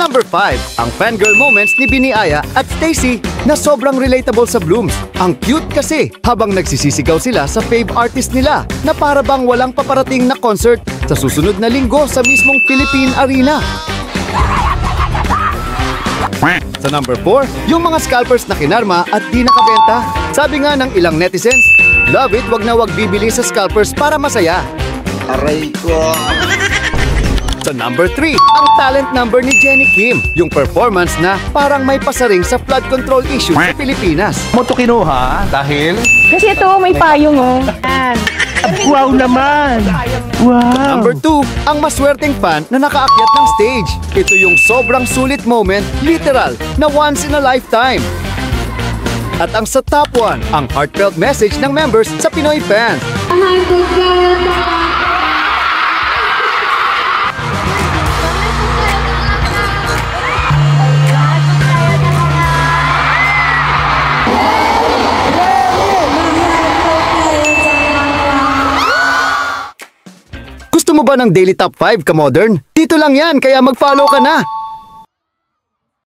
number 5, ang fangirl moments ni Biniaya at Stacy na sobrang relatable sa Blooms. Ang cute kasi habang nagsisisigaw sila sa fave artist nila na para bang walang paparating na concert sa susunod na linggo sa mismong Philippine Arena. Sa number 4, yung mga scalpers na kinarma at di nakabenta. Sabi nga ng ilang netizens, love it, wag na wag bibili sa scalpers para masaya. Aray ko. Sa number 3, ang talent number ni Jenny Kim. Yung performance na parang may pasaring sa flood control issue sa Pilipinas. Mo to kinuha dahil Kasi ito, may payong oh. Yan. wow naman. Wow. Number 2, ang maswerteng fan na nakaakyat ng stage. Ito yung sobrang sulit moment, literal, na once in a lifetime. At ang sa top 1, ang heartfelt message ng members sa Pinoy fans. Gusto mo ba ng Daily Top 5 ka modern? Dito lang yan, kaya mag-follow ka na!